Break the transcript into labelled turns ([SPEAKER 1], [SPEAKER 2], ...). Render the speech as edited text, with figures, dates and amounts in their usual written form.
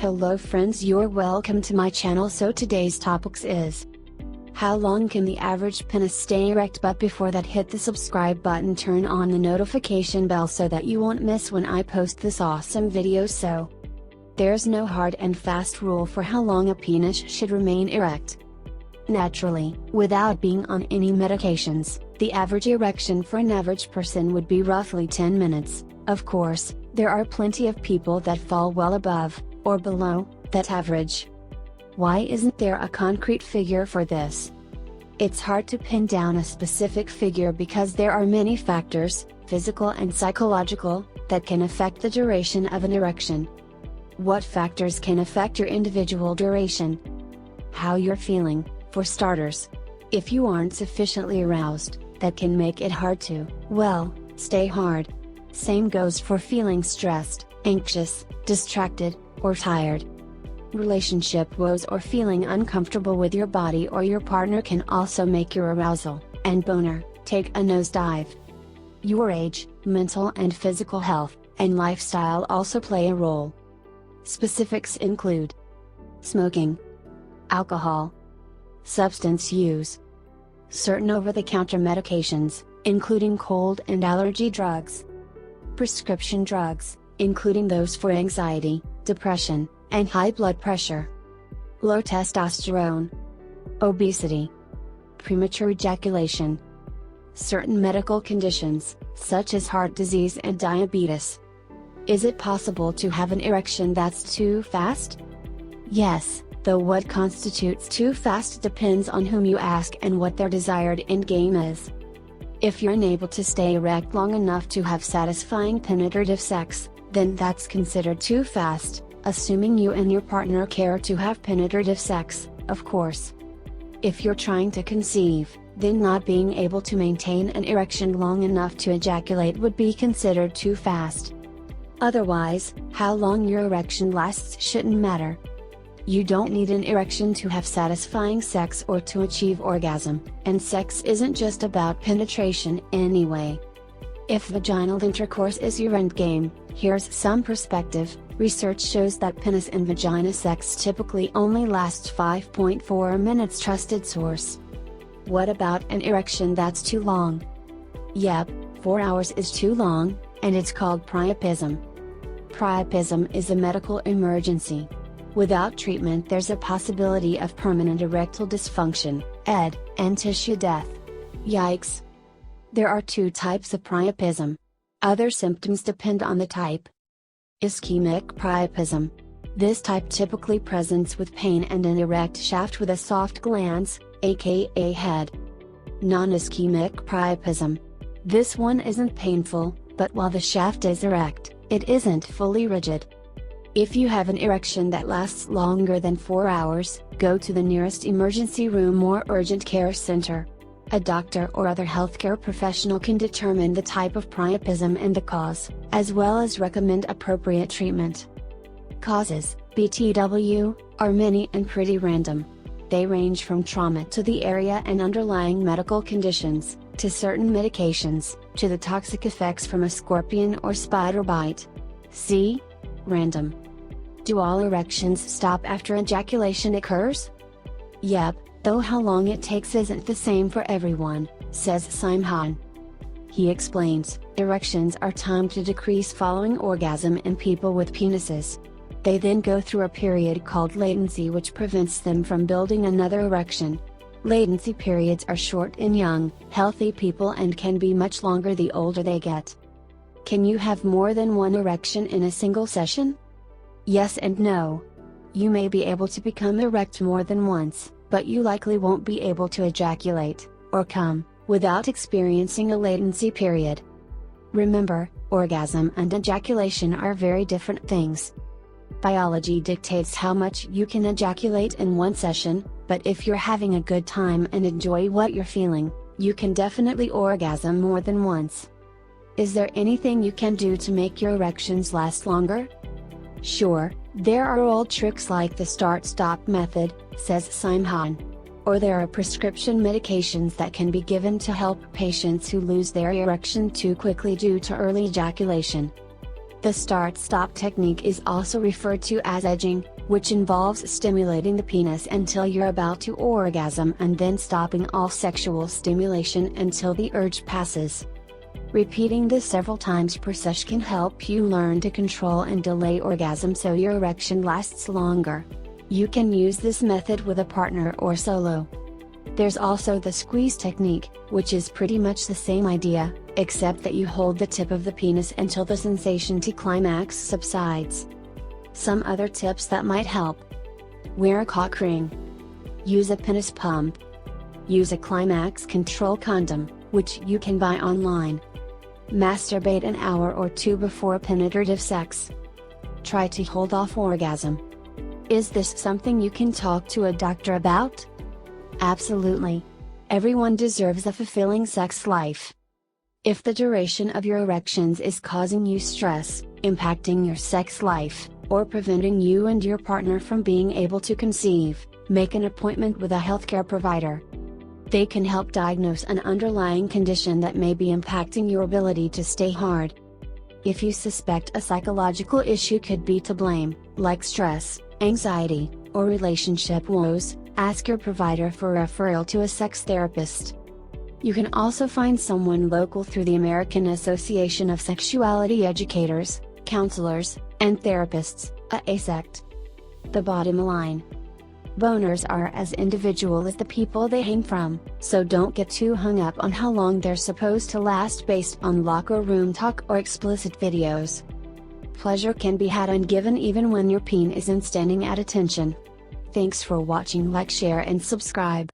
[SPEAKER 1] Hello friends, you're welcome to my channel. So today's topics is how long can the average penis stay erect, but before that hit the subscribe button, turn on the notification bell so that you won't miss when I post this awesome video. So there's no hard and fast rule for how long a penis should remain erect. Naturally, without being on any medications, the average erection for an average person would be roughly 10 minutes. Of course, there are plenty of people that fall well above, or below, that average. Why isn't there a concrete figure for this? It's hard to pin down a specific figure because there are many factors, physical and psychological, that can affect the duration of an erection. What factors can affect your individual duration? How you're feeling, for starters. If you aren't sufficiently aroused, that can make it hard to, well, stay hard. Same goes for feeling stressed, anxious, distracted, or tired. Relationship woes or feeling uncomfortable with your body or your partner can also make your arousal and boner take a nosedive. Your age, mental and physical health, and lifestyle also play a role. Specifics include smoking, alcohol, substance use, certain over-the-counter medications, including cold and allergy drugs, prescription drugs, including those for anxiety, depression, and high blood pressure, low testosterone, obesity, premature ejaculation, certain medical conditions, such as heart disease and diabetes. Is it possible to have an erection that's too fast? Yes, though what constitutes too fast depends on whom you ask and what their desired end game is. If you're unable to stay erect long enough to have satisfying penetrative sex, then that's considered too fast, assuming you and your partner care to have penetrative sex, of course. If you're trying to conceive, then not being able to maintain an erection long enough to ejaculate would be considered too fast. Otherwise, how long your erection lasts shouldn't matter. You don't need an erection to have satisfying sex or to achieve orgasm, and sex isn't just about penetration anyway. If vaginal intercourse is your endgame, here's some perspective. Research shows that penis and vagina sex typically only lasts 5.4 minutes. Trusted source. What about an erection that's too long? Yep, 4 hours is too long, and it's called priapism. Priapism is a medical emergency. Without treatment, there's a possibility of permanent erectile dysfunction, ED, and tissue death. Yikes! There are two types of priapism. Other symptoms depend on the type. Ischemic priapism. This type typically presents with pain and an erect shaft with a soft glans, aka head. Non-ischemic priapism. This one isn't painful, but while the shaft is erect, it isn't fully rigid. If you have an erection that lasts longer than 4 hours, go to the nearest emergency room or urgent care center. A doctor or other healthcare professional can determine the type of priapism and the cause, as well as recommend appropriate treatment. Causes, BTW, are many and pretty random. They range from trauma to the area and underlying medical conditions, to certain medications, to the toxic effects from a scorpion or spider bite. See? Random. Do all erections stop after ejaculation occurs? Yep, though how long it takes isn't the same for everyone, says Simon. He explains, erections are timed to decrease following orgasm in people with penises. They then go through a period called latency, which prevents them from building another erection. Latency periods are short in young, healthy people and can be much longer the older they get. Can you have more than one erection in a single session? Yes and no. You may be able to become erect more than once, but you likely won't be able to ejaculate, or come, without experiencing a latency period. Remember, orgasm and ejaculation are very different things. Biology dictates how much you can ejaculate in one session, but if you're having a good time and enjoy what you're feeling, you can definitely orgasm more than once. Is there anything you can do to make your erections last longer? Sure, there are old tricks like the start-stop method, says Simon. Or there are prescription medications that can be given to help patients who lose their erection too quickly due to early ejaculation. The start-stop technique is also referred to as edging, which involves stimulating the penis until you're about to orgasm and then stopping all sexual stimulation until the urge passes. Repeating this several times per session can help you learn to control and delay orgasm so your erection lasts longer. You can use this method with a partner or solo. There's also the squeeze technique, which is pretty much the same idea, except that you hold the tip of the penis until the sensation to climax subsides. Some other tips that might help: wear a cock ring. Use a penis pump. Use a climax control condom, which you can buy online. Masturbate an hour or two before penetrative sex. Try to hold off orgasm. Is this something you can talk to a doctor about? Absolutely. Everyone deserves a fulfilling sex life. If the duration of your erections is causing you stress, impacting your sex life, or preventing you and your partner from being able to conceive, make an appointment with a healthcare provider. They can help diagnose an underlying condition that may be impacting your ability to stay hard. If you suspect a psychological issue could be to blame, like stress, anxiety, or relationship woes, ask your provider for a referral to a sex therapist. You can also find someone local through the American Association of Sexuality Educators, Counselors, and Therapists, AASECT. The bottom line: boners are as individual as the people they hang from, so don't get too hung up on how long they're supposed to last based on locker room talk or explicit videos. Pleasure can be had and given even when your peen isn't standing at attention. Thanks for watching. Like, share and subscribe.